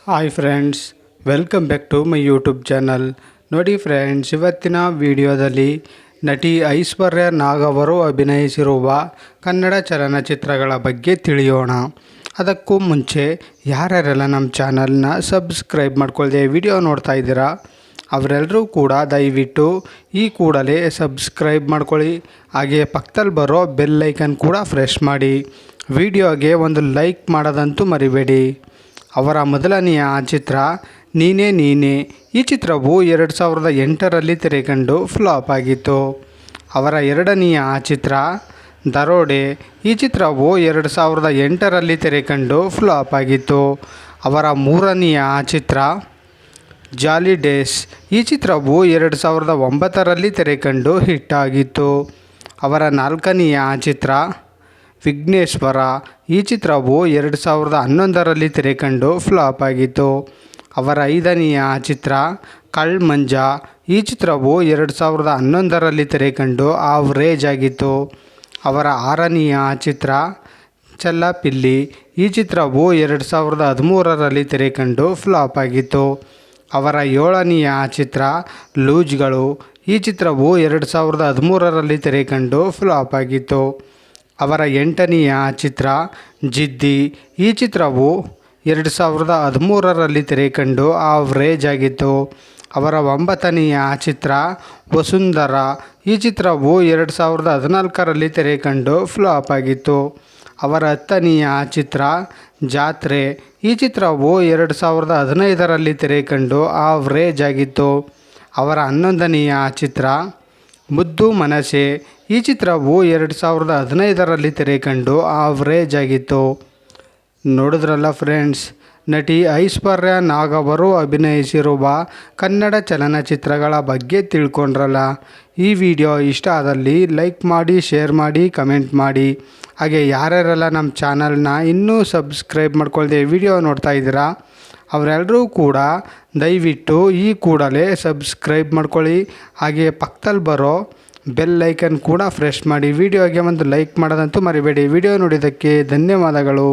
Hi friends, welcome back to my YouTube channel. ನೋಡಿ friends, ಇವತ್ತಿನ ವಿಡಿಯೋದಲ್ಲಿ ನಟಿ ಐಶ್ವರ್ಯ ನಾಗ್ ಅವರು ಅಭಿನಯಿಸಿರುವ ಕನ್ನಡ ಚಲನಚಿತ್ರಗಳ ಬಗ್ಗೆ ತಿಳಿಯೋಣ. ಅದಕ್ಕೂ ಮುಂಚೆ ಯಾರ್ಯಾರೆಲ್ಲ ನಮ್ಮ ಚಾನಲ್ನ ಸಬ್ಸ್ಕ್ರೈಬ್ ಮಾಡ್ಕೊಳ್ಳದೆ ವಿಡಿಯೋ ನೋಡ್ತಾ ಇದ್ದೀರಾ ಅವರೆಲ್ಲರೂ ಕೂಡ ದಯವಿಟ್ಟು ಈ ಕೂಡಲೇ ಸಬ್ಸ್ಕ್ರೈಬ್ ಮಾಡ್ಕೊಳ್ಳಿ. ಹಾಗೆ ಪಕ್ಕದಲ್ಲಿ ಬರೋ ಬೆಲ್ ಐಕನ್ ಕೂಡ ಪ್ರೆಸ್ ಮಾಡಿ. ವಿಡಿಯೋಗೆ ಒಂದು ಲೈಕ್ ಮಾಡೋದಂತೂ ಮರಿಬೇಡಿ. ಅವರ ಮೊದಲನೆಯ ಚಿತ್ರ ನೀನೇ ನೀನೇ. ಈ ಚಿತ್ರವು 2008ರಲ್ಲಿ ತೆರೆಕಂಡು ಫ್ಲಾಪ್ ಆಗಿತ್ತು. ಅವರ ಎರಡನೆಯ ಚಿತ್ರ ದರೋಡೆ. ಈ ಚಿತ್ರವು 2008ರಲ್ಲಿ ತೆರೆಕಂಡು ಫ್ಲಾಪ್ ಆಗಿತ್ತು. ಅವರ ಮೂರನೆಯ ಚಿತ್ರ ಜಾಲಿ ಡೇಸ್. ಈ ಚಿತ್ರವು 2009ರಲ್ಲಿ ತೆರೆಕಂಡು ಹಿಟ್ ಆಗಿತ್ತು. ಅವರ ನಾಲ್ಕನೆಯ ಚಿತ್ರ ವಿಘ್ನೇಶ್ವರ. ಈ ಚಿತ್ರವು 2011ರಲ್ಲಿ ತೆರೆಕಂಡು ಫ್ಲಾಪ್ ಆಗಿತ್ತು. ಅವರ ಐದನೆಯ ಚಿತ್ರ ಕಳ್ಮಂಜ. ಈ ಚಿತ್ರವು 2011ರಲ್ಲಿ ತೆರೆಕಂಡು ಆವ್ರೇಜ್ ಆಗಿತ್ತು. ಅವರ ಆರನೆಯ ಚಿತ್ರ ಚೆಲ್ಲಪಿಲ್ಲಿ. ಈ ಚಿತ್ರವು 2013ರಲ್ಲಿ ತೆರೆಕಂಡು ಫ್ಲಾಪ್ ಆಗಿತ್ತು. ಅವರ ಏಳನೆಯ ಚಿತ್ರ ಲೂಜ್ಗಳು. ಈ ಚಿತ್ರವು 2013ರಲ್ಲಿ ತೆರೆಕಂಡು ಫ್ಲಾಪ್ ಆಗಿತ್ತು. ಅವರ ಎಂಟನೆಯ ಚಿತ್ರ ಜಿದ್ದಿ. ಈ ಚಿತ್ರವು 2013ರಲ್ಲಿ ತೆರೆಕಂಡು ಆವ್ರೇಜ್ ಆಗಿತ್ತು. ಅವರ ಒಂಬತ್ತನೆಯ ಚಿತ್ರ ವಸುಂಧರ. ಈ ಚಿತ್ರವು 2014ರಲ್ಲಿ ತೆರೆಕಂಡು ಫ್ಲಾಪ್ ಆಗಿತ್ತು. ಅವರ ಹತ್ತನೆಯ ಚಿತ್ರ ಜಾತ್ರೆ. ಈ ಚಿತ್ರವು 2015ರಲ್ಲಿ ತೆರೆಕಂಡು ಆವ್ರೇಜ್ ಆಗಿತ್ತು. ಅವರ ಹನ್ನೊಂದನೆಯ ಚಿತ್ರ ಮುದ್ದು ಮನಸೆ. ಈ ಚಿತ್ರವು 2015ರಲ್ಲಿ ತೆರೆಕಂಡು ಆವ್ರೇಜ್ ಆಗಿತ್ತು. ನೋಡಿದ್ರಲ್ಲ ಫ್ರೆಂಡ್ಸ್, ನಟಿ ಐಶ್ವರ್ಯ ನಾಗ್ ಅವರು ಅಭಿನಯಿಸಿರುವ ಕನ್ನಡ ಚಲನಚಿತ್ರಗಳ ಬಗ್ಗೆ ತಿಳ್ಕೊಂಡ್ರಲ್ಲ. ಈ ವಿಡಿಯೋ ಇಷ್ಟ ಆದಲ್ಲಿ ಲೈಕ್ ಮಾಡಿ, ಶೇರ್ ಮಾಡಿ, ಕಮೆಂಟ್ ಮಾಡಿ. ಹಾಗೆ ಯಾರ್ಯಾರೆಲ್ಲ ನಮ್ಮ ಚಾನಲ್ನ ಇನ್ನೂ ಸಬ್ಸ್ಕ್ರೈಬ್ ಮಾಡ್ಕೊಳ್ಳದೆ ವಿಡಿಯೋ ನೋಡ್ತಾ ಇದ್ದೀರಾ ಅವರೆಲ್ಲರೂ ಕೂಡ ದಯವಿಟ್ಟು ಈ ಕೂಡಲೇ ಸಬ್ಸ್ಕ್ರೈಬ್ ಮಾಡ್ಕೊಳ್ಳಿ. ಹಾಗೆ ಪಕ್ಕದಲ್ಲಿ ಬರೋ ಬೆಲ್ ಐಕನ್ ಕೂಡ ಪ್ರೆಸ್ ಮಾಡಿ. ವಿಡಿಯೋಗೆ ಒಂದು ಲೈಕ್ ಮಾಡೋದಂತೂ ಮರಿಬೇಡಿ. ವಿಡಿಯೋ ನೋಡಿದ್ದಕ್ಕೆ ಧನ್ಯವಾದಗಳು.